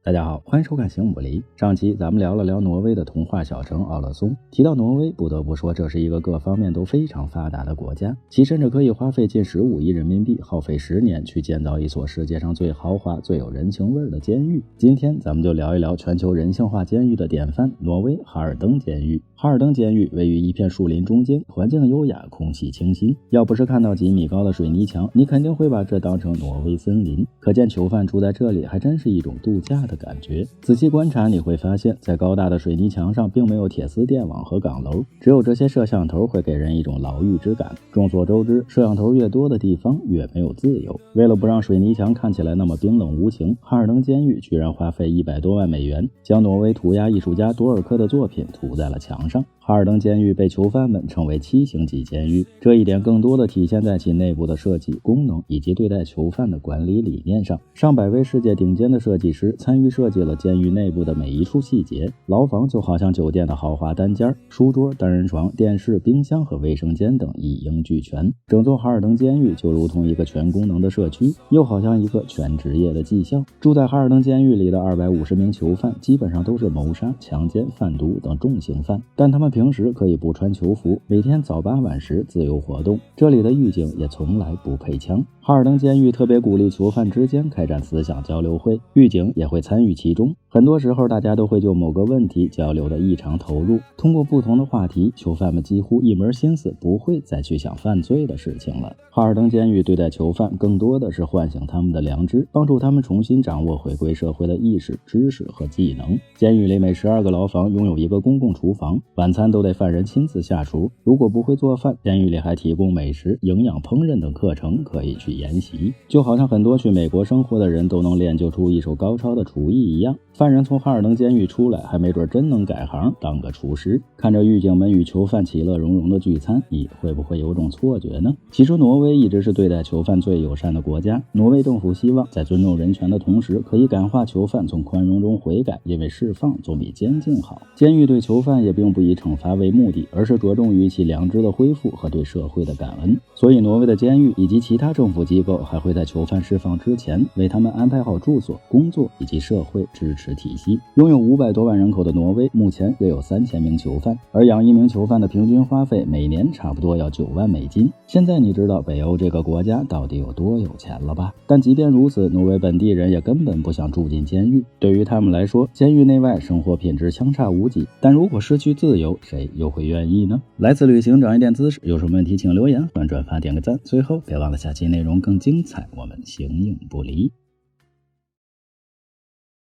大家好，欢迎收看行武离。上期咱们聊了聊挪威的童话小城奥勒松。提到挪威，不得不说这是一个各方面都非常发达的国家，其甚至可以花费近15亿人民币，耗费10年去建造一所世界上最豪华、最有人情味的监狱。今天咱们就聊一聊全球人性化监狱的典范——挪威哈尔登监狱。哈尔登监狱位于一片树林中间，环境优雅，空气清新。要不是看到几米高的水泥墙，你肯定会把这当成挪威森林。可见囚犯住在这里还真是一种度假的感觉。仔细观察你会发现，在高大的水泥墙上并没有铁丝电网和岗楼，只有这些摄像头会给人一种牢狱之感。众所周知，摄像头越多的地方越没有自由。为了不让水泥墙看起来那么冰冷无情，哈尔登监狱居然花费100多万美元，将挪威涂鸦艺术家多尔克的作品涂在了墙上。哈尔登监狱被囚犯们称为7星级监狱，这一点更多的体现在其内部的设计、功能以及对待囚犯的管理理念上。上百位世界顶尖的设计师参与设计了监狱内部的每一处细节。牢房就好像酒店的豪华单间，书桌、单人床、电视、冰箱和卫生间等一应俱全。整座哈尔登监狱就如同一个全功能的社区，又好像一个全职业的技校。住在哈尔登监狱里的250名囚犯基本上都是谋杀、强奸、贩毒等重刑犯，但他们平时可以不穿囚服，每天早8晚10自由活动。这里的狱警也从来不配枪。哈尔登监狱特别鼓励囚犯之间开展思想交流会，狱警也会参与其中。很多时候大家都会就某个问题交流的异常投入，通过不同的话题，囚犯们几乎一门心思不会再去想犯罪的事情了。哈尔登监狱对待囚犯更多的是唤醒他们的良知，帮助他们重新掌握回归社会的意识、知识和技能。监狱里每12个牢房拥有一个公共厨房，晚餐都得犯人亲自下厨。如果不会做饭，监狱里还提供美食、营养烹饪等课程可以去研习，就好像很多去美国生活的人都能练就出一手高超的厨艺一样。犯人从哈尔登监狱出来，还没准真能改行当个厨师。看着狱警们与囚犯其乐融融的聚餐，你会不会有种错觉呢？其实挪威一直是对待囚犯最友善的国家。挪威政府希望在尊重人权的同时，可以感化囚犯从宽容中悔改，因为释放总比监禁好。监狱对囚犯也并不以惩罚为目的，而是着重于其良知的恢复和对社会的感恩。所以挪威的监狱以及其他政府机构还会在囚犯释放之前为他们安排好住所、工作以及社会支持体系。拥有500多万人口的挪威目前约有3000名囚犯，而养一名囚犯的平均花费每年差不多要9万美金。现在你知道北欧这个国家到底有多有钱了吧？但即便如此，挪威本地人也根本不想住进监狱。对于他们来说，监狱内外生活品质相差无几，但如果失去自由，谁又会愿意呢？来次旅行长一点姿势，有什么问题请留言，欢迎转发点个赞。最后别忘了下期内容更精彩，我们形影不离。